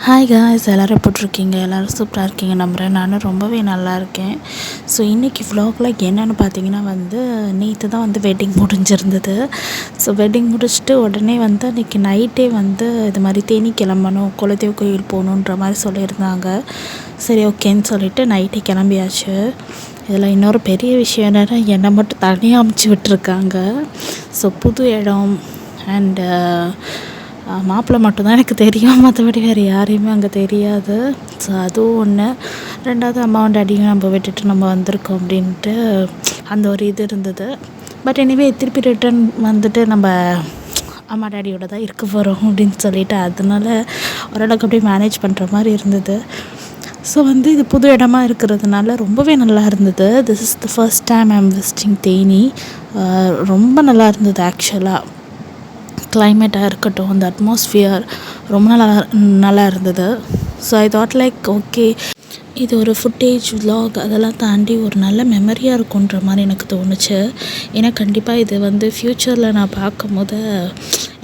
Hi guys, எல்லோரும் எப்படிருக்கீங்க? எல்லோரும் சூப்பராக இருக்கீங்க நம்புகிறேன். நானும் ரொம்பவே நல்லா இருக்கேன். ஸோ இன்றைக்கி vlogல என்னென்னு பார்த்தீங்கன்னா நேற்று தான் வெட்டிங் முடிஞ்சிருந்தது. ஸோ வெட்டிங் முடிச்சுட்டு உடனே அன்றைக்கி நைட்டே இது மாதிரி தேனி கிளம்பணும், குலதெய்வ கோயில் போகணுன்ற மாதிரி சொல்லியிருந்தாங்க. சரி ஓகேன்னு சொல்லிவிட்டு நைட்டே கிளம்பியாச்சு. இதில் இன்னொரு பெரிய விஷயம் என்னென்னா, என்னை மட்டும் தனியாக அமுச்சு விட்டுருக்காங்க. ஸோ புது இடம் அண்டு மாப்பிள்ளை மட்டும்தான் எனக்கு தெரியும், மற்றபடி வேறு யாரையுமே அங்கே தெரியாது. ஸோ அதுவும் ஒன்று. ரெண்டாவது அம்மாவும் டாடியும் நம்ம விட்டுட்டு நம்ம வந்திருக்கோம் அப்படின்ட்டு அந்த ஒரு இது இருந்தது. பட் எனிவே திருப்பி ரிட்டன் நம்ம அம்மா டாடியோட தான் இருக்க போகிறோம் அப்படின்னு சொல்லிட்டு அதனால ஓரளவுக்கு அப்படியே மேனேஜ் பண்ணுற மாதிரி இருந்தது. ஸோ இது புது இடமா இருக்கிறதுனால ரொம்பவே நல்லா இருந்தது. This is the first time I am visiting Theni. ரொம்ப நல்லா இருந்தது ஆக்சுவலாக. கிளைமேட்டாக இருக்கட்டும், அந்த அட்மாஸ்ஃபியர் ரொம்ப நல்லா இருந்தது. So I thought like okay, இது ஒரு ஃபுட்டேஜ் vlog அதெல்லாம் தாண்டி ஒரு நல்ல மெமரியாக இருக்குன்ற மாதிரி எனக்கு தோணுச்சு. ஏன்னா கண்டிப்பாக இது ஃப்யூச்சரில் நான் பார்க்கும்போது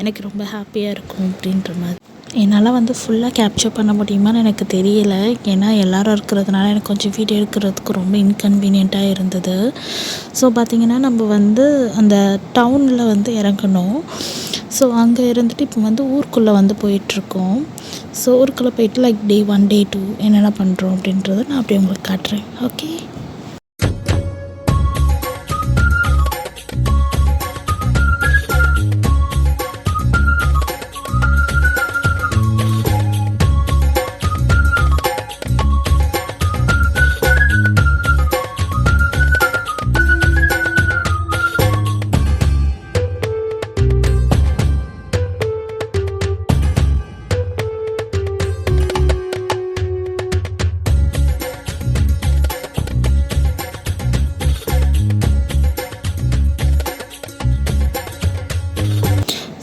எனக்கு ரொம்ப ஹாப்பியாக இருக்கும் அப்படின்ற மாதிரி. என்னால் ஃபுல்லாக கேப்சர் பண்ண முடியுமான்னு எனக்கு தெரியல. ஏன்னா எல்லோரும் இருக்கிறதுனால எனக்கு கொஞ்சம் வீடியோ எடுக்கிறதுக்கு ரொம்ப இன்கன்வீனியண்ட்டாக இருந்தது. ஸோ பார்த்திங்கன்னா நம்ம அந்த டவுனில் இறங்கணும். ஸோ அங்கே இருந்துட்டு இப்போ ஊருக்குள்ளே போயிட்டுருக்கோம். ஸோ ஊருக்குள்ளே போயிட்டு லைக் டே 1 டே 2 என்னென்ன பண்ணுறோம் அப்படின்றத நான் அப்படியே உங்களுக்கு காட்டுறேன். ஓகே.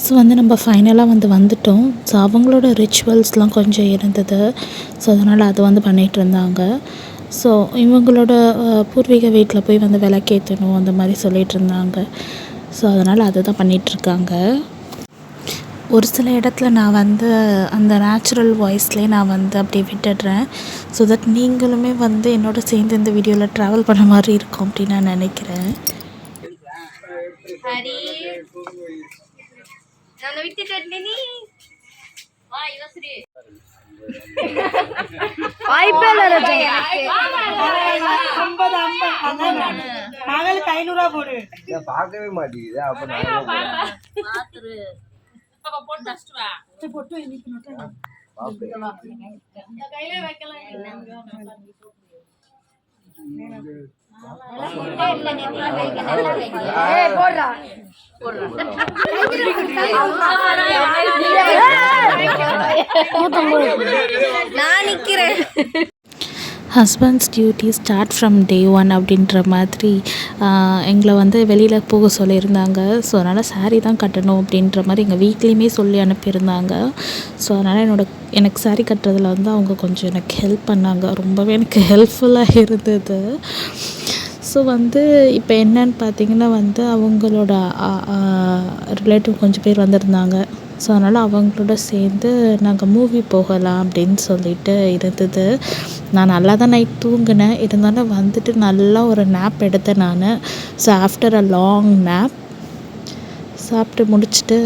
ஸோ நம்ம ஃபைனலாக வந்துட்டோம். ஸோ அவங்களோட ரிச்சுவல்ஸ்லாம் கொஞ்சம் இருந்தது. ஸோ அதனால் அது பண்ணிகிட்டு இருந்தாங்க. ஸோ இவங்களோட பூர்வீக வீட்டில் போய் விளக்கேற்றணும் அந்த மாதிரி சொல்லிகிட்டு இருந்தாங்க. ஸோ அதனால் அதை தான் பண்ணிகிட்ருக்காங்க. ஒரு சில இடத்துல நான் அந்த நேச்சுரல் வாய்ஸ்லேயே நான் அப்படியே விட்டுடுறேன். ஸோ தட் நீங்களுமே என்னோட சேர்ந்து இந்த வீடியோவில் ட்ராவல் பண்ண மாதிரி இருக்கும் அப்படின்னு நான் நினைக்கிறேன். ನಾನು ಬಿಟ್ಟಿದ್ದೀನಿ மகளுக்கு 500 போடு. பார்க்கவே மாட்டேங்குது. அப்ப கையில வைக்கலாம். நான் நிற்கிறேன். Husbands duty start from day 1 அப்படின்ற மாதிரி எங்களை வெளியில் போக சொல்லியிருந்தாங்க. ஸோ அதனால் சாரீ தான் கட்டணும் அப்படின்ற மாதிரி எங்கள் வீட்லேயுமே சொல்லி அனுப்பியிருந்தாங்க. ஸோ அதனால் எனக்கு சாரீ கட்டுறதுல அவங்க கொஞ்சம் எனக்கு ஹெல்ப் பண்ணாங்க. ரொம்பவே எனக்கு ஹெல்ப்ஃபுல்லாக இருந்தது. ஸோ இப்போ என்னன்னு பார்த்தீங்கன்னா அவங்களோட ரிலேட்டிவ் கொஞ்சம் பேர் வந்திருந்தாங்க. ஸோ அதனால் அவங்களோட சேர்ந்து நாங்கள் மூவி போகலாம் அப்படின்னு சொல்லிட்டு இருந்தது. நான் நல்லா தான் நைட் தூங்கினேன். இருந்தாலும் நல்லா ஒரு நேப் எடுத்தேன் நான். So after a long nap சாப்பிட்டு முடிச்சுட்டு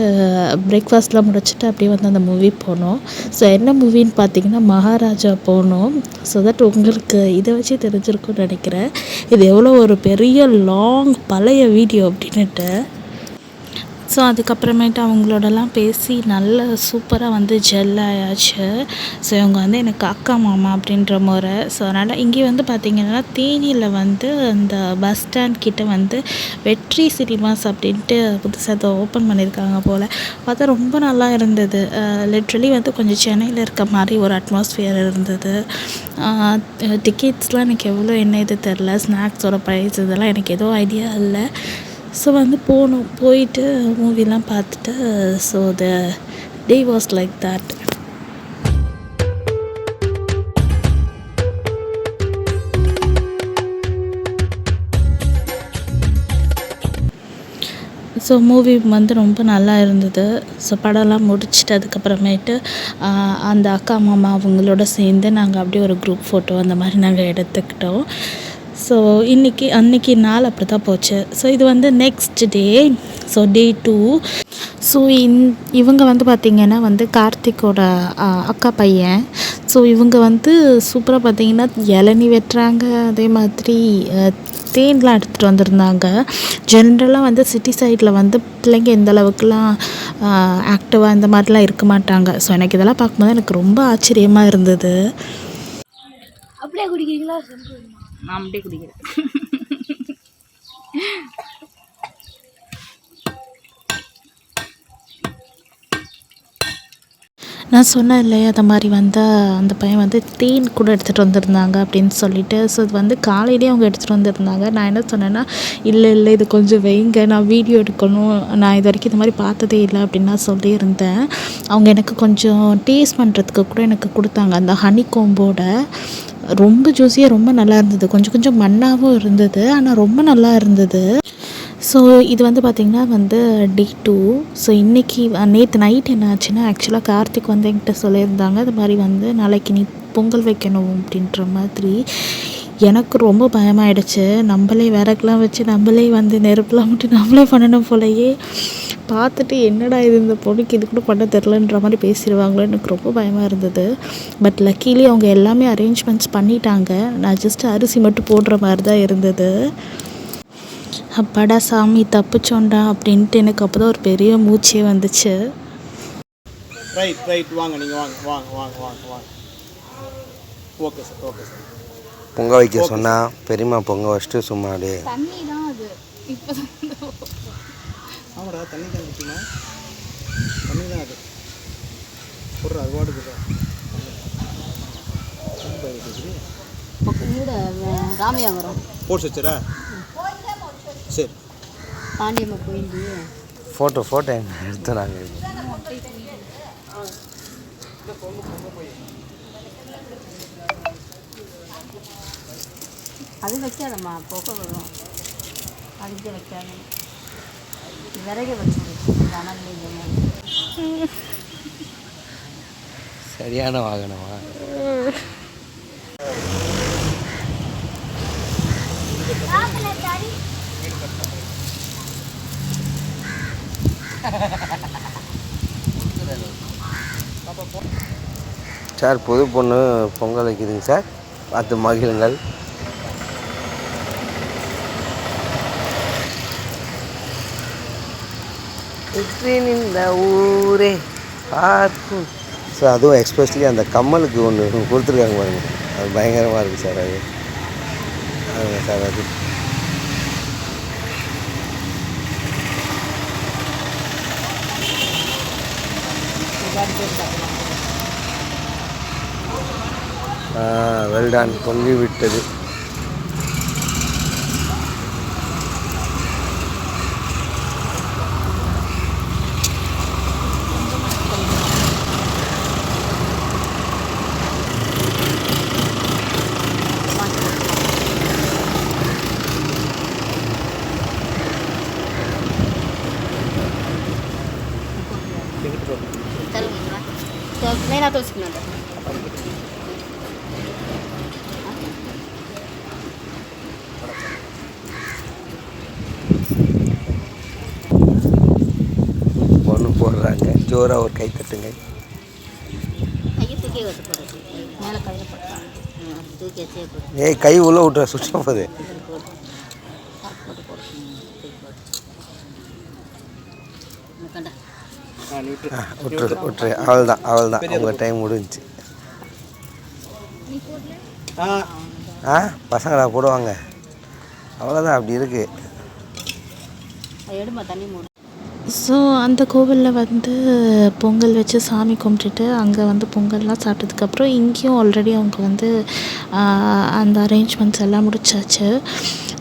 பிரேக்ஃபாஸ்ட்லாம் முடிச்சுட்டு அப்படியே அந்த மூவி போனோம். ஸோ என்ன மூவின்னு பார்த்தீங்கன்னா மகாராஜா போனோம். ஸோ தட் உங்களுக்கு இதை வச்சு தெரிஞ்சிருக்கும்னு நினைக்கிறேன், இது எவ்வளோ ஒரு பெரிய லாங் பழைய வீடியோ அப்படின்னுட்டு. ஸோ அதுக்கப்புறமேட்டு அவங்களோடலாம் பேசி நல்ல சூப்பராக ஜெல் ஆயாச்சு. ஸோ இவங்க எனக்கு அக்கா மாமா அப்படின்ற முறை. ஸோ அதனால் இங்கே பார்த்திங்கன்னா தேனியில் அந்த பஸ் ஸ்டாண்ட் கிட்டே வெற்றி சினிமாஸ் அப்படின்ட்டு புதுசாக அதை ஓப்பன் பண்ணியிருக்காங்க போல். பார்த்தா ரொம்ப நல்லா இருந்தது. லிட்ரலி கொஞ்சம் சென்னையில் இருக்க மாதிரி ஒரு அட்மாஸ்ஃபியர் இருந்தது. டிக்கெட்ஸ்லாம் எனக்கு எவ்வளோ என்ன இது தெரில, ஸ்நாக்ஸோட ப்ரைஸ் இதெல்லாம் எனக்கு எதுவும் ஐடியா இல்லை. ஸோ போனோம், போயிட்டு மூவிலாம் பார்த்துட்டு so the day was like that. So movie வந்து ரொம்ப நல்லா இருந்தது. ஸோ படம்லாம் முடிச்சுட்டு அதுக்கப்புறமேட்டு அந்த அக்கா மாமா அவங்களோட சேர்ந்து நாங்கள் அப்படியே ஒரு குரூப் ஃபோட்டோ அந்த மாதிரி நாங்கள் எடுத்துக்கிட்டோம். ஸோ அன்றைக்கி நாள் அப்படி தான் போச்சு. ஸோ இது வந்து next day, so day 2. So இவங்க வந்து பார்த்திங்கன்னா வந்து கார்த்திக்கோட அக்கா பையன். ஸோ இவங்க வந்து சூப்பராக பார்த்திங்கன்னா இளநி வெட்டுறாங்க, அதே மாதிரி தேன்லாம் எடுத்துகிட்டு வந்திருந்தாங்க. ஜென்ரலாக வந்து சிட்டி சைடில் வந்து பிள்ளைங்க இந்த அளவுக்குலாம் ஆக்டிவாக இந்த மாதிரிலாம் இருக்க மாட்டாங்க. ஸோ எனக்கு இதெல்லாம் பார்க்கும்போது எனக்கு ரொம்ப ஆச்சரியமாக இருந்தது. அப்படியே குடிக்கிறீங்களா? நான் அப்படியே குடிக்கிறேன். நான் சொன்னேன் இல்லையா, அந்த மாதிரி வந்து அந்த பையன் வந்து தேன் கூட எடுத்துகிட்டு வந்திருந்தாங்க அப்படின்னு சொல்லிட்டு. ஸோ இது வந்து காலையிலேயே அவங்க எடுத்துகிட்டு வந்திருந்தாங்க. நான் என்ன சொன்னேன்னா, இல்லை இது கொஞ்சம் வைங்க, நான் வீடியோ எடுக்கணும், நான் இது வரைக்கும் இந்த மாதிரி பார்த்ததே இல்லை அப்படின்னு நான் சொல்லியிருந்தேன். அவங்க எனக்கு கொஞ்சம் டேஸ்ட் பண்ணுறதுக்கு கூட எனக்கு கொடுத்தாங்க. அந்த ஹனி கோம்போட ரொம்ப ஜூஸியாக ரொம்ப நல்லா இருந்தது. கொஞ்சம் மண்ணாகவும் இருந்தது, ஆனால் ரொம்ப நல்லா இருந்தது. ஸோ இது வந்து பார்த்திங்கன்னா வந்து டே 2. ஸோ நேற்று நைட் என்ன ஆச்சுன்னா, ஆக்சுவலாக கார்த்திக் வந்து என்கிட்ட சொல்லியிருந்தாங்க, அது மாதிரி வந்து நாளைக்கு நீ பொங்கல் வைக்கணும் அப்படின்ற மாதிரி. எனக்கு ரொம்ப பயமாயிடுச்சு. நம்மளே விறகுலாம் வச்சு நம்மளே வந்து நெருப்புலாம் விட்டு நம்மளே பண்ணணும் போலயே. பார்த்துட்டு என்னடா இது, இந்த பொண்ணுக்கு இது கூட பண்ண தெரிலன்ற மாதிரி பேசிடுவாங்களோ, எனக்கு ரொம்ப பயமாக இருந்தது. பட் லக்கீலி அவங்க எல்லாமே அரேஞ்ச்மெண்ட்ஸ் பண்ணிட்டாங்க. நான் ஜஸ்ட் அரிசி மட்டும் போடுற மாதிரி தான் இருந்தது. அப்பாடா சாமி தப்பிச்சோண்டா அப்படின்ட்டு எனக்கு அப்போ தான் ஒரு பெரிய மூச்சே வந்துச்சு. ரைட் வாங்க, நீங்கள் வாங்க. Okay sir. பொங்க வைக்க சொன்னால் பெரியம்மா பொங்க வச்சுட்டு சும்மா அப்படியே தண்ணி தான் அது. இப்போ ஆமாடா, தண்ணி தான் ஊற்றினா தண்ணி தான் அது போடுற அது வாட்டுக்கு கூட ராமயாபுரம் போட்டு வச்சுரா. சரி, பாண்டியம்மா கோயில் ஃபோட்டோ எடுத்து நாங்கள் அது வைக்காதம்மா, புகை வரும், அதுக்கு வைக்காத. விறகு வச்சு சரியான வாகனமா? சார், புது பொண்ணு பொங்கல் வைக்குதுங்க சார், பார்த்து மகிழுங்கள். இந்த ஊரே பார்க்கும் சார். அதுவும் எக்ஸ்பெஷலி அந்த கம்மலுக்கு ஒன்று கொடுத்துருக்காங்க பாருங்க, அது பயங்கரமாக இருக்குது சார். அதுங்க சார், அது வெல்டான் பொங்கி விட்டது. నేను తోసుకున్నాను. பொண்ணு போடுறாங்க, ஜோராக ஒரு கை தட்டுங்க. கையை தூக்கி வச்சு போடுறது, மேலே கையில் போட்டாங்க, தூக்கி வச்சே போட்டு. ஏய், கை உள்ள விட்ற, சுற்ற போகுது. விட்டுரு. அவள்தான் உங்கள் டைம் முடிஞ்சிச்சு. பசங்களா போடுவாங்க, அவ்வளோதான், அப்படி இருக்குது. ஸோ அந்த கோவிலில் வந்து பொங்கல் வச்சு சாமி கும்பிட்டுட்டு அங்கே வந்து பொங்கல்லாம் சாப்பிட்டதுக்கப்புறம் இங்கேயும் ஆல்ரெடி அவங்க வந்து அந்த அரேஞ்ச்மெண்ட்ஸ் எல்லாம் முடிச்சாச்சு.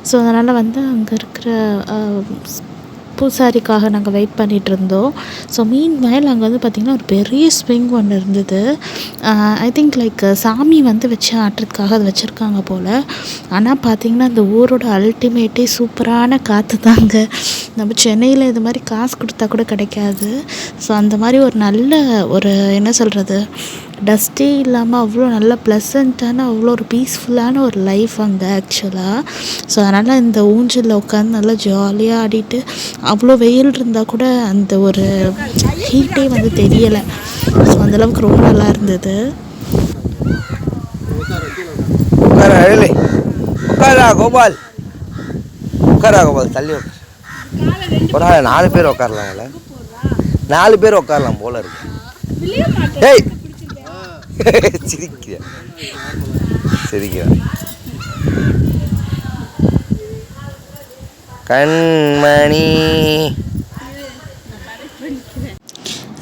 ஸோ அதனால் வந்து அங்கே இருக்கிற பூசாரிக்காக நாங்கள் வெயிட் பண்ணிகிட்டு இருந்தோம். ஸோ மீன் வயல் அங்கே வந்து பார்த்திங்கன்னா ஒரு பெரிய ஸ்விங் ஒன்று இருந்தது. ஐ திங்க் லைக் சாமி வந்து வச்சு ஆட்டுறதுக்காக அது வச்சுருக்காங்க போல். ஆனால் பார்த்திங்கன்னா அந்த ஊரோட அல்டிமேட்டே சூப்பரான காற்று தாங்க. நம்ம சென்னையில் இது மாதிரி காசு கொடுத்தா கூட கிடைக்காது. ஸோ அந்த மாதிரி ஒரு நல்ல ஒரு என்ன சொல்கிறது, டஸ்ட்டே இல்லாமல் அவ்வளோ நல்ல ப்ளசண்ட்டான அவ்வளோ ஒரு பீஸ்ஃபுல்லான ஒரு லைஃப் அங்கே ஆக்சுவலாக. ஸோ அதனால் இந்த ஊஞ்சலில் உட்காந்து நல்லா ஜாலியாக ஆடிட்டு, அவ்வளோ வெயில் இருந்தால் கூட அந்த ஒரு ஹீட்டே வந்து தெரியலை. ஸோ அந்தளவுக்கு ரொம்ப நல்லா இருந்தது. உட்காரா கோபால், உட்காரா கோபால், தள்ளி ஒரு 4 பேர் உட்காரலாம்ல, 4 பேர் உட்காரலாம் போல இருக்கு. ஏய் சிரிக்கிற சிரிக்கிற கண்மணி.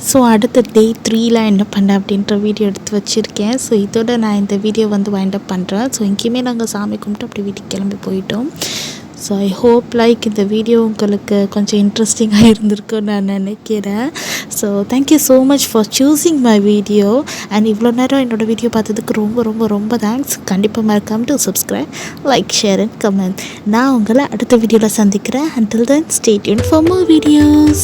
ஸோ அடுத்த டே 3ல் என்ன பண்ணேன் அப்படின்ற வீடியோ எடுத்து வச்சுருக்கேன். ஸோ இதோட நான் இந்த வீடியோ வந்து வைண்ட் அப் பண்ணுறேன். ஸோ எங்கேயுமே நாங்கள் சாமி கும்பிட்டு அப்படி வீட்டுக்கு கிளம்பி போயிட்டோம். ஸோ ஐ ஹோப் லைக் இந்த வீடியோ உங்களுக்கு கொஞ்சம் இன்ட்ரெஸ்டிங்காக இருந்திருக்குன்னு நான் நினைக்கிறேன். So thank you so much for choosing my video. And இவ்வளோ நேரம் என்னோடய வீடியோ பார்த்ததுக்கு ரொம்ப ரொம்ப ரொம்ப தேங்க்ஸ். கண்டிப்பாக மறக்காம to subscribe, like, share and comment. நான் உங்களை அடுத்த வீடியோவில் சந்திக்கிறேன். Until then, stay tuned for more videos.